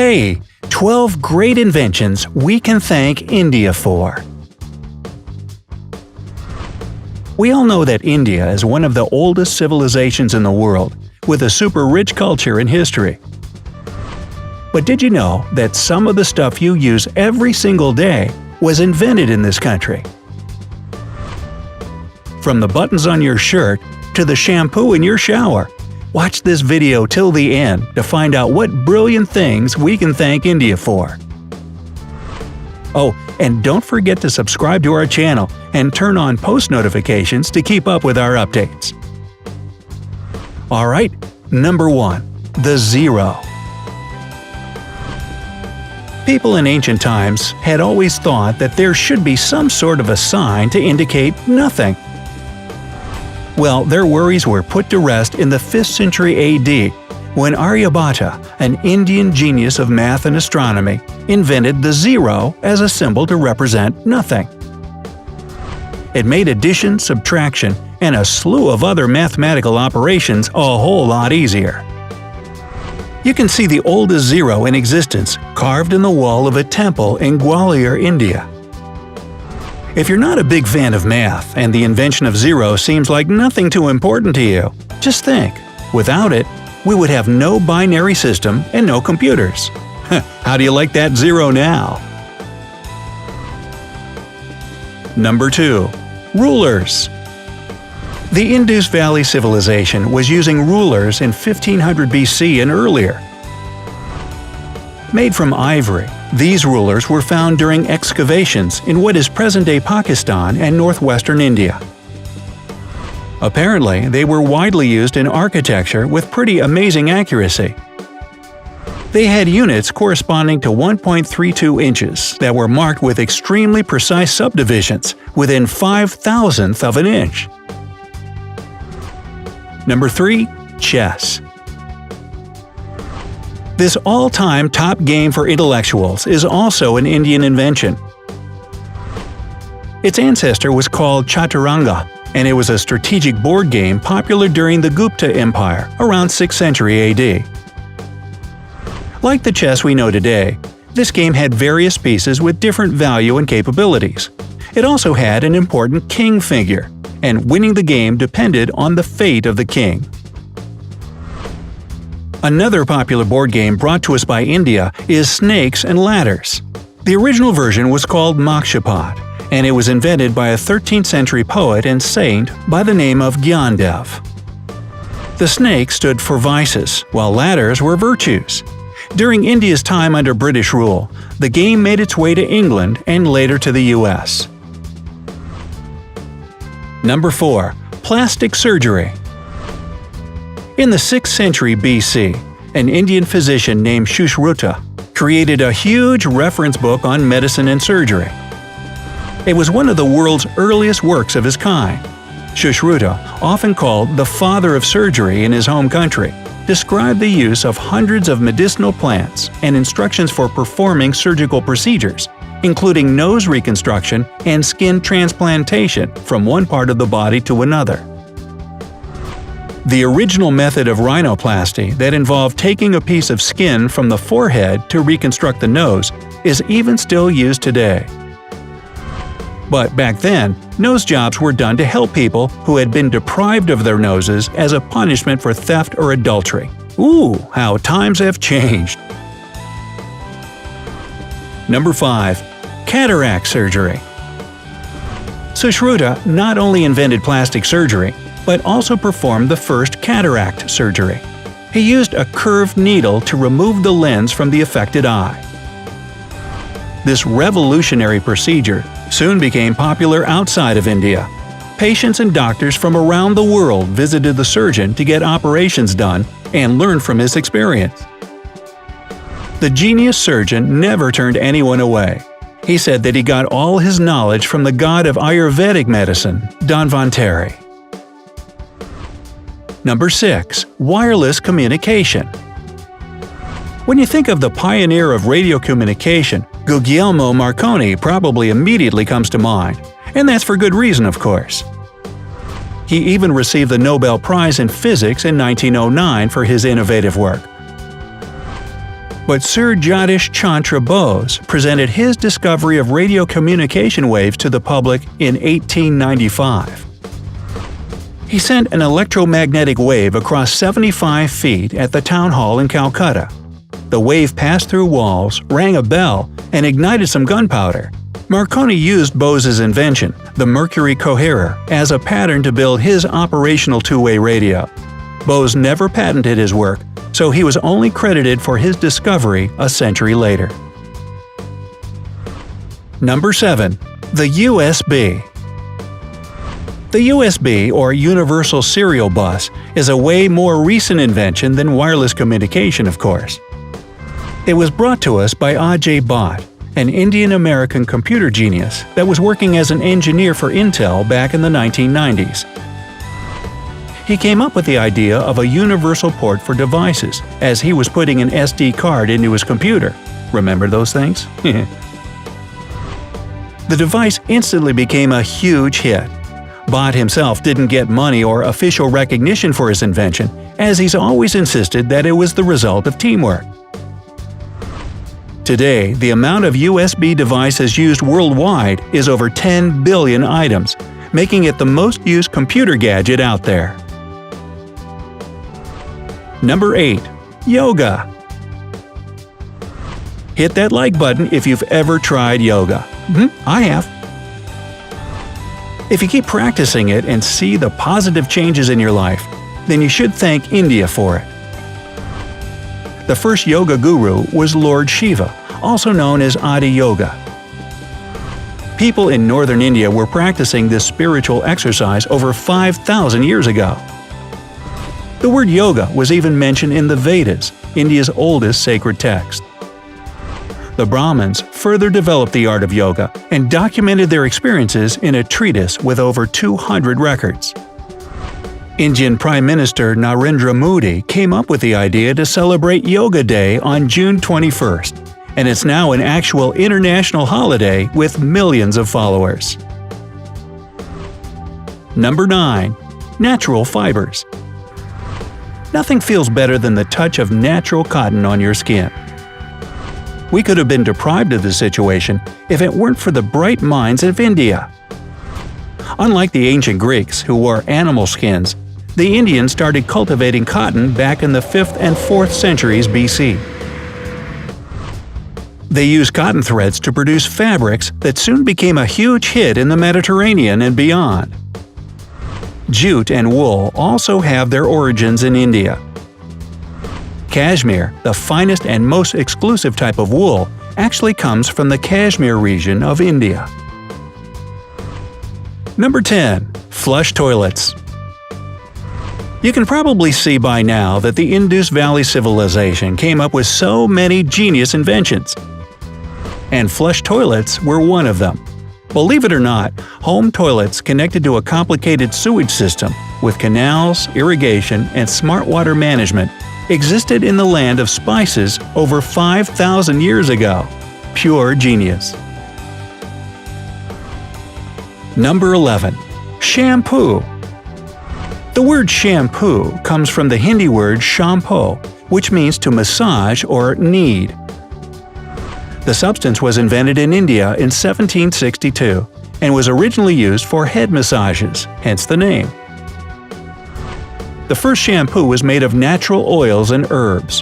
Today, 12 great inventions we can thank India for. We all know that India is one of the oldest civilizations in the world, with a super rich culture and history. But did you know that some of the stuff you use every single day was invented in this country? From the buttons on your shirt to the shampoo in your shower, watch this video till the end to find out what brilliant things we can thank India for. Oh, and don't forget to subscribe to our channel and turn on post notifications to keep up with our updates. Alright, number 1. The zero. People in ancient times had always thought that there should be some sort of a sign to indicate nothing. Well, their worries were put to rest in the 5th century AD, when Aryabhata, an Indian genius of math and astronomy, invented the zero as a symbol to represent nothing. It made addition, subtraction, and a slew of other mathematical operations a whole lot easier. You can see the oldest zero in existence carved in the wall of a temple in Gwalior, India. If you're not a big fan of math and the invention of zero seems like nothing too important to you, just think, without it, we would have no binary system and no computers. How do you like that zero now? Number 2. Rulers. The Indus Valley Civilization was using rulers in 1500 BC and earlier. Made from ivory, these rulers were found during excavations in what is present-day Pakistan and northwestern India. Apparently, they were widely used in architecture with pretty amazing accuracy. They had units corresponding to 1.32 inches that were marked with extremely precise subdivisions within 5,000th of an inch. Number 3. Chess. This all-time top game for intellectuals is also an Indian invention. Its ancestor was called Chaturanga, and it was a strategic board game popular during the Gupta Empire around 6th century AD. Like the chess we know today, this game had various pieces with different value and capabilities. It also had an important king figure, and winning the game depended on the fate of the king. Another popular board game brought to us by India is Snakes and Ladders. The original version was called Mokshapat, and it was invented by a 13th century poet and saint by the name of Gyandev. The snake stood for vices, while ladders were virtues. During India's time under British rule, the game made its way to England and later to the US. Number 4. Plastic surgery. In the 6th century BC, an Indian physician named Sushruta created a huge reference book on medicine and surgery. It was one of the world's earliest works of its kind. Sushruta, often called the father of surgery in his home country, described the use of hundreds of medicinal plants and instructions for performing surgical procedures, including nose reconstruction and skin transplantation from one part of the body to another. The original method of rhinoplasty that involved taking a piece of skin from the forehead to reconstruct the nose is even still used today. But back then, nose jobs were done to help people who had been deprived of their noses as a punishment for theft or adultery. Ooh, how times have changed! Number 5. Cataract surgery. Sushruta not only invented plastic surgery, but also performed the first cataract surgery. He used a curved needle to remove the lens from the affected eye. This revolutionary procedure soon became popular outside of India. Patients and doctors from around the world visited the surgeon to get operations done and learn from his experience. The genius surgeon never turned anyone away. He said that he got all his knowledge from the god of Ayurvedic medicine, Dhanvantari. Number 6. Wireless communication. When you think of the pioneer of radio communication, Guglielmo Marconi probably immediately comes to mind, and that's for good reason, of course. He even received the Nobel Prize in Physics in 1909 for his innovative work. But Sir Jagdish Chandra Bose presented his discovery of radio communication waves to the public in 1895. He sent an electromagnetic wave across 75 feet at the town hall in Calcutta. The wave passed through walls, rang a bell, and ignited some gunpowder. Marconi used Bose's invention, the mercury coherer, as a pattern to build his operational two-way radio. Bose never patented his work, so he was only credited for his discovery a century later. Number 7. The USB. The USB, or Universal Serial Bus, is a way more recent invention than wireless communication, of course. It was brought to us by Ajay Bhatt, an Indian-American computer genius that was working as an engineer for Intel back in the 1990s. He came up with the idea of a universal port for devices, as he was putting an SD card into his computer. Remember those things? The device instantly became a huge hit. Bhatt himself didn't get money or official recognition for his invention, as he's always insisted that it was the result of teamwork. Today, the amount of USB devices used worldwide is over 10 billion items, making it the most used computer gadget out there. Number 8. Yoga. Hit that like button if you've ever tried yoga. I have. If you keep practicing it and see the positive changes in your life, then you should thank India for it. The first yoga guru was Lord Shiva, also known as Adi Yoga. People in northern India were practicing this spiritual exercise over 5,000 years ago. The word yoga was even mentioned in the Vedas, India's oldest sacred text. The Brahmins further developed the art of yoga and documented their experiences in a treatise with over 200 records. Indian Prime Minister Narendra Modi came up with the idea to celebrate Yoga Day on June 21st, and it's now an actual international holiday with millions of followers. Number 9. Natural fibers. Nothing feels better than the touch of natural cotton on your skin. We could have been deprived of this situation if it weren't for the bright minds of India. Unlike the ancient Greeks, who wore animal skins, the Indians started cultivating cotton back in the 5th and 4th centuries BC. They used cotton threads to produce fabrics that soon became a huge hit in the Mediterranean and beyond. Jute and wool also have their origins in India. Cashmere, the finest and most exclusive type of wool, actually comes from the Kashmir region of India. Number 10. Flush toilets. You can probably see by now that the Indus Valley Civilization came up with so many genius inventions. And flush toilets were one of them. Believe it or not, home toilets connected to a complicated sewage system with canals, irrigation, and smart water management existed in the land of spices over 5,000 years ago. Pure genius. Number 11. Shampoo. The word shampoo comes from the Hindi word shampoo, which means to massage or knead. The substance was invented in India in 1762 and was originally used for head massages, hence the name. The first shampoo was made of natural oils and herbs.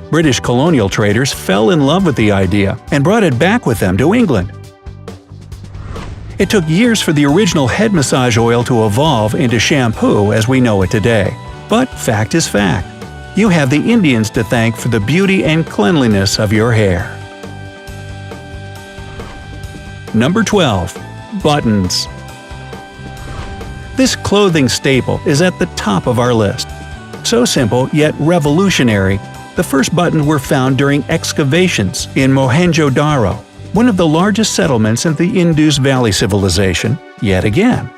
British colonial traders fell in love with the idea and brought it back with them to England. It took years for the original head massage oil to evolve into shampoo as we know it today. But fact is fact. You have the Indians to thank for the beauty and cleanliness of your hair. Number 12. Buttons. This clothing staple is at the top of our list. So simple yet revolutionary, the first buttons were found during excavations in Mohenjo-Daro, one of the largest settlements in the Indus Valley Civilization, yet again.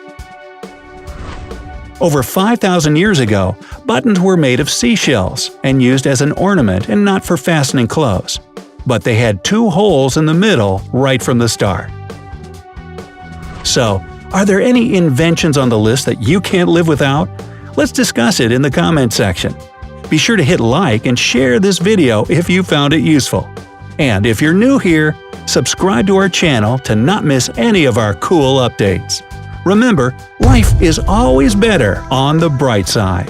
Over 5,000 years ago, buttons were made of seashells and used as an ornament and not for fastening clothes. But they had 2 holes in the middle right from the start. So, are there any inventions on the list that you can't live without? Let's discuss it in the comment section. Be sure to hit like and share this video if you found it useful. And if you're new here, subscribe to our channel to not miss any of our cool updates. Remember, life is always better on the bright side.